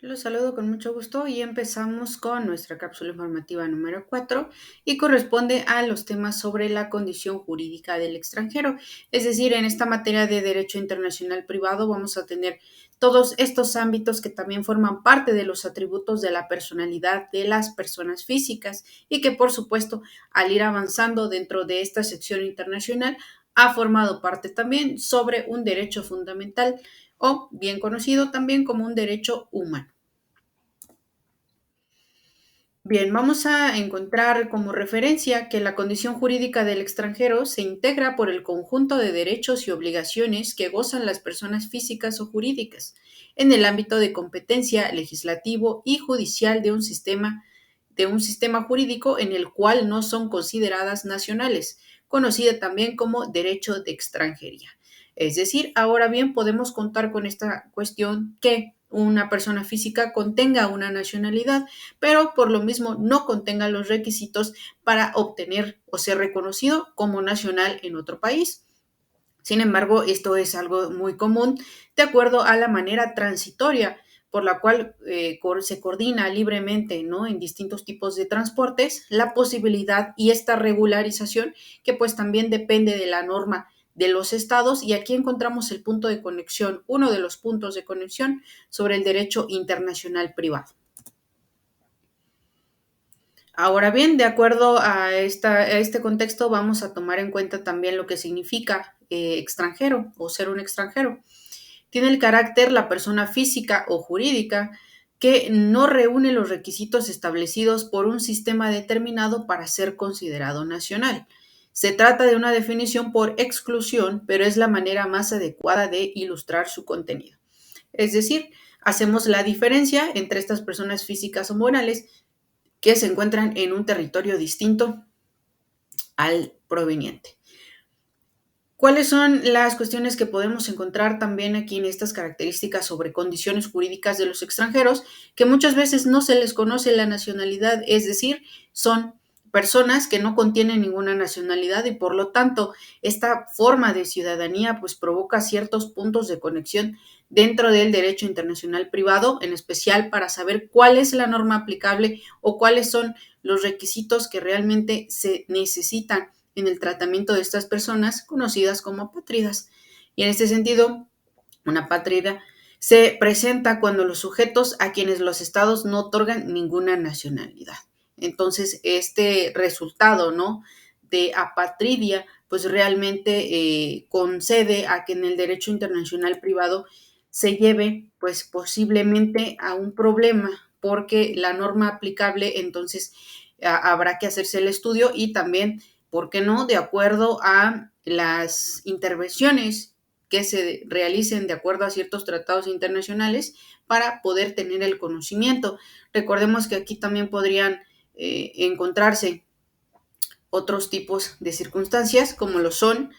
Los saludo con mucho gusto y empezamos con nuestra cápsula informativa número 4 y corresponde a los temas sobre la condición jurídica del extranjero. Es decir, en esta materia de derecho internacional privado vamos a tener todos estos ámbitos que también forman parte de los atributos de la personalidad de las personas físicas y que por supuesto al ir avanzando dentro de esta sección internacional ha formado parte también sobre un derecho fundamental o bien conocido también como un derecho humano. Bien, vamos a encontrar como referencia que la condición jurídica del extranjero se integra por el conjunto de derechos y obligaciones que gozan las personas físicas o jurídicas en el ámbito de competencia legislativo y judicial de un sistema jurídico en el cual no son consideradas nacionales, conocida también como derecho de extranjería. Es decir, ahora bien, podemos contar con esta cuestión que una persona física contenga una nacionalidad, pero por lo mismo no contenga los requisitos para obtener o ser reconocido como nacional en otro país. Sin embargo, esto es algo muy común de acuerdo a la manera transitoria por la cual se coordina libremente, ¿no? En distintos tipos de transportes, la posibilidad y esta regularización que pues también depende de la norma de los estados, y aquí encontramos el punto de conexión, uno de los puntos de conexión sobre el derecho internacional privado. Ahora bien, de acuerdo a este contexto, vamos a tomar en cuenta también lo que significa extranjero o ser un extranjero. Tiene el carácter la persona física o jurídica que no reúne los requisitos establecidos por un sistema determinado para ser considerado nacional. Se trata de una definición por exclusión, pero es la manera más adecuada de ilustrar su contenido. Es decir, hacemos la diferencia entre estas personas físicas o morales que se encuentran en un territorio distinto al proveniente. ¿Cuáles son las cuestiones que podemos encontrar también aquí en estas características sobre condiciones jurídicas de los extranjeros? Que muchas veces no se les conoce la nacionalidad, es decir, son personas que no contienen ninguna nacionalidad y por lo tanto esta forma de ciudadanía pues provoca ciertos puntos de conexión dentro del derecho internacional privado, en especial para saber cuál es la norma aplicable o cuáles son los requisitos que realmente se necesitan en el tratamiento de estas personas conocidas como apátridas. Y en este sentido, una apátrida se presenta cuando los sujetos a quienes los estados no otorgan ninguna nacionalidad. Entonces, este resultado, ¿no?, de apatridia, pues realmente concede a que en el derecho internacional privado se lleve, pues posiblemente a un problema, porque la norma aplicable, entonces habrá que hacerse el estudio y también, ¿por qué no?, de acuerdo a las intervenciones que se realicen de acuerdo a ciertos tratados internacionales para poder tener el conocimiento. Recordemos que aquí también podrían encontrarse otros tipos de circunstancias, como lo son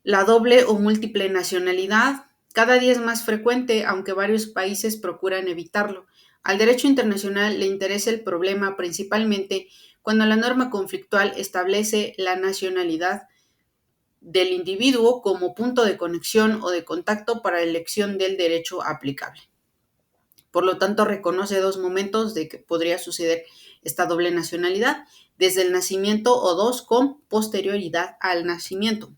la doble o múltiple nacionalidad. Cada día es más frecuente, aunque varios países procuran evitarlo. Al derecho internacional le interesa el problema principalmente cuando la norma conflictual establece la nacionalidad del individuo como punto de conexión o de contacto para la elección del derecho aplicable. Por lo tanto, reconoce dos momentos de que podría suceder esta doble nacionalidad: desde el nacimiento, o dos, con posterioridad al nacimiento.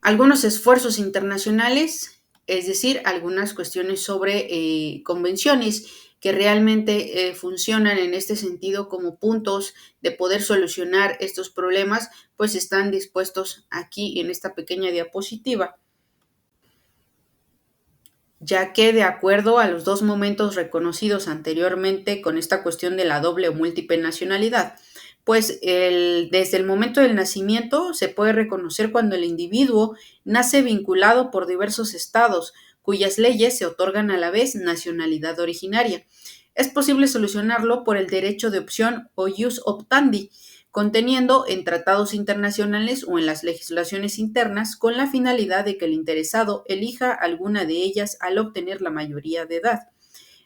Algunos esfuerzos internacionales, es decir, algunas cuestiones sobre convenciones que realmente funcionan en este sentido como puntos de poder solucionar estos problemas, pues están dispuestos aquí en esta pequeña diapositiva, ya que de acuerdo a los dos momentos reconocidos anteriormente con esta cuestión de la doble o múltiple nacionalidad, pues desde el momento del nacimiento se puede reconocer cuando el individuo nace vinculado por diversos estados, cuyas leyes se otorgan a la vez nacionalidad originaria. Es posible solucionarlo por el derecho de opción o jus optandi, conteniendo en tratados internacionales o en las legislaciones internas con la finalidad de que el interesado elija alguna de ellas al obtener la mayoría de edad.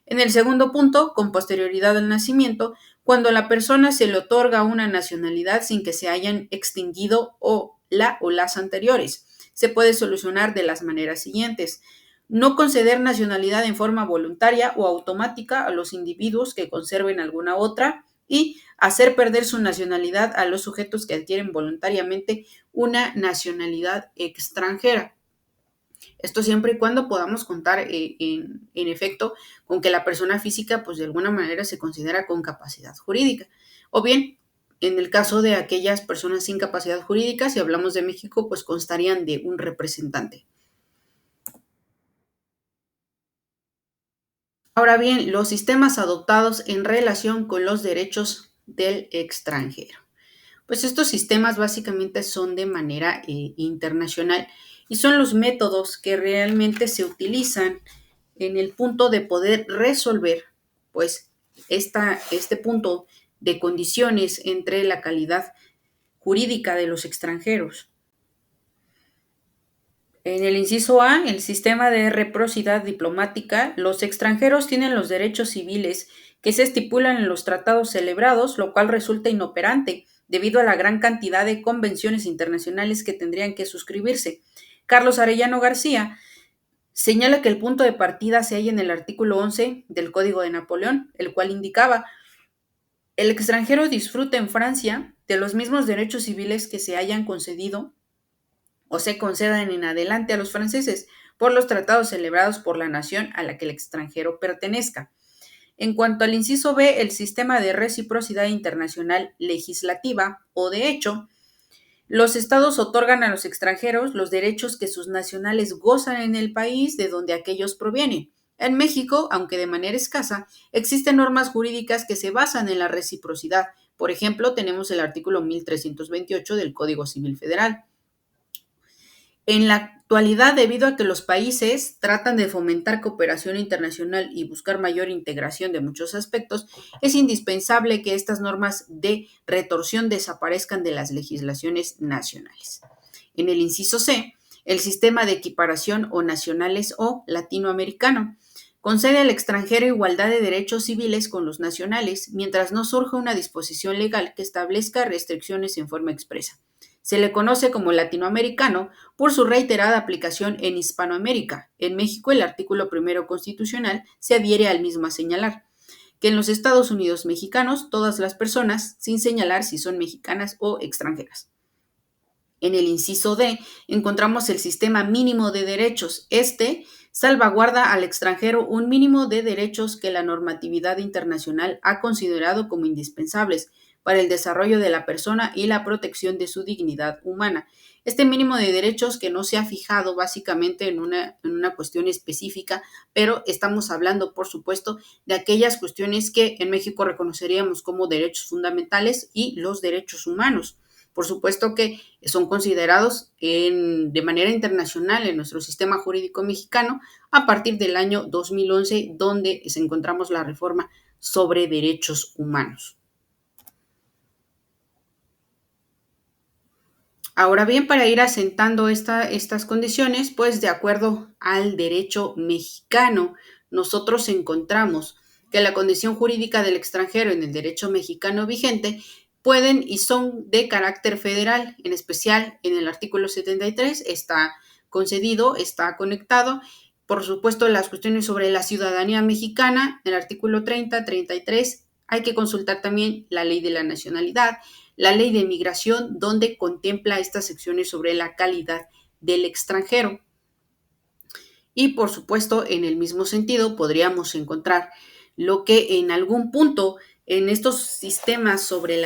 En el segundo punto, con posterioridad al nacimiento, cuando a la persona se le otorga una nacionalidad sin que se hayan extinguido o las anteriores. Se puede solucionar de las maneras siguientes: No conceder nacionalidad en forma voluntaria o automática a los individuos que conserven alguna otra y hacer perder su nacionalidad a los sujetos que adquieren voluntariamente una nacionalidad extranjera. Esto siempre y cuando podamos contar en efecto con que la persona física pues de alguna manera se considera con capacidad jurídica. O bien, en el caso de aquellas personas sin capacidad jurídica, si hablamos de México, pues constarían de un representante. Ahora bien, los sistemas adoptados en relación con los derechos del extranjero. Pues estos sistemas básicamente son de manera internacional y son los métodos que realmente se utilizan en el punto de poder resolver pues este punto de condiciones entre la calidad jurídica de los extranjeros. En el inciso A, el sistema de reciprocidad diplomática, los extranjeros tienen los derechos civiles que se estipulan en los tratados celebrados, lo cual resulta inoperante debido a la gran cantidad de convenciones internacionales que tendrían que suscribirse. Carlos Arellano García señala que el punto de partida se halla en el artículo 11 del Código de Napoleón, el cual indicaba: el extranjero disfruta en Francia de los mismos derechos civiles que se hayan concedido o se concedan en adelante a los franceses por los tratados celebrados por la nación a la que el extranjero pertenezca. En cuanto al inciso B, el sistema de reciprocidad internacional legislativa o de hecho, los estados otorgan a los extranjeros los derechos que sus nacionales gozan en el país de donde aquellos provienen. En México, aunque de manera escasa, existen normas jurídicas que se basan en la reciprocidad. Por ejemplo, tenemos el artículo 1328 del Código Civil Federal. En la actualidad, debido a que los países tratan de fomentar cooperación internacional y buscar mayor integración de muchos aspectos, es indispensable que estas normas de retorsión desaparezcan de las legislaciones nacionales. En el inciso C, el sistema de equiparación o nacionales o latinoamericano concede al extranjero igualdad de derechos civiles con los nacionales, mientras no surja una disposición legal que establezca restricciones en forma expresa. Se le conoce como latinoamericano por su reiterada aplicación en Hispanoamérica. En México, el artículo primero constitucional se adhiere al mismo a señalar que en los Estados Unidos mexicanos todas las personas, sin señalar si son mexicanas o extranjeras. En el inciso D encontramos el sistema mínimo de derechos. Este salvaguarda al extranjero un mínimo de derechos que la normatividad internacional ha considerado como indispensables para el desarrollo de la persona y la protección de su dignidad humana. Este mínimo de derechos que no se ha fijado básicamente en una cuestión específica, pero estamos hablando, por supuesto, de aquellas cuestiones que en México reconoceríamos como derechos fundamentales y los derechos humanos. Por supuesto que son considerados de manera internacional en nuestro sistema jurídico mexicano a partir del año 2011, donde encontramos la reforma sobre derechos humanos. Ahora bien, para ir asentando estas condiciones, pues de acuerdo al derecho mexicano, nosotros encontramos que la condición jurídica del extranjero en el derecho mexicano vigente pueden y son de carácter federal, en especial en el artículo 73 está concedido, está conectado. Por supuesto, las cuestiones sobre la ciudadanía mexicana, en el artículo 30, 33, hay que consultar también la ley de la nacionalidad, la ley de migración, donde contempla estas secciones sobre la calidad del extranjero. Y por supuesto, en el mismo sentido, podríamos encontrar lo que en algún punto en estos sistemas sobre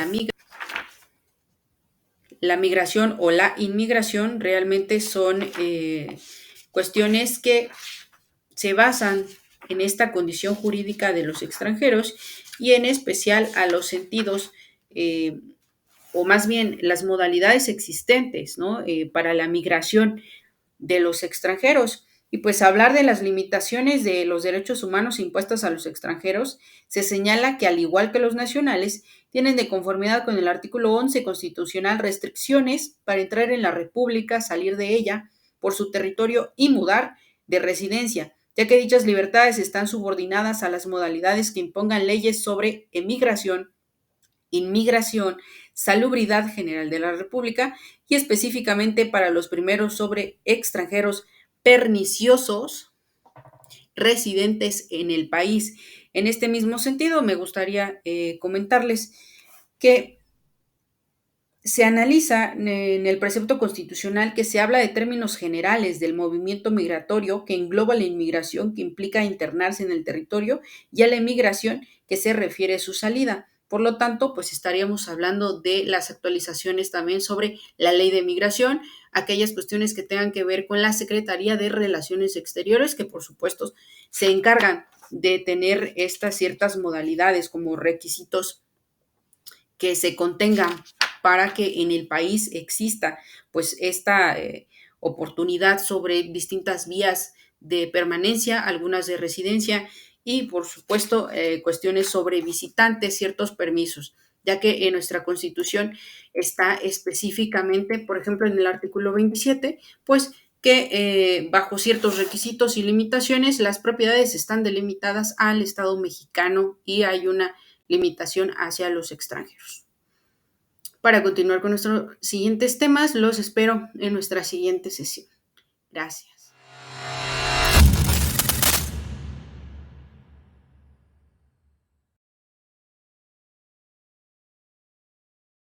la migración o la inmigración realmente son cuestiones que se basan en esta condición jurídica de los extranjeros y en especial a los sentidos o más bien las modalidades existentes, ¿no? Para la migración de los extranjeros. Y pues hablar de las limitaciones de los derechos humanos impuestas a los extranjeros, se señala que al igual que los nacionales, tienen de conformidad con el artículo 11 constitucional restricciones para entrar en la República, salir de ella por su territorio y mudar de residencia, ya que dichas libertades están subordinadas a las modalidades que impongan leyes sobre emigración, inmigración, salubridad general de la República y específicamente para los primeros sobre extranjeros perniciosos residentes en el país. En este mismo sentido, me gustaría comentarles que se analiza en el precepto constitucional que se habla de términos generales del movimiento migratorio que engloba la inmigración que implica internarse en el territorio y a la emigración que se refiere a su salida. Por lo tanto, pues estaríamos hablando de las actualizaciones también sobre la ley de migración, aquellas cuestiones que tengan que ver con la Secretaría de Relaciones Exteriores, que por supuesto se encargan de tener estas ciertas modalidades como requisitos que se contengan para que en el país exista pues esta oportunidad sobre distintas vías de permanencia, algunas de residencia y por supuesto cuestiones sobre visitantes, ciertos permisos, ya que en nuestra constitución está específicamente, por ejemplo, en el artículo 27, pues que bajo ciertos requisitos y limitaciones las propiedades están delimitadas al Estado mexicano y hay una limitación hacia los extranjeros. Para continuar con nuestros siguientes temas, los espero en nuestra siguiente sesión. Gracias.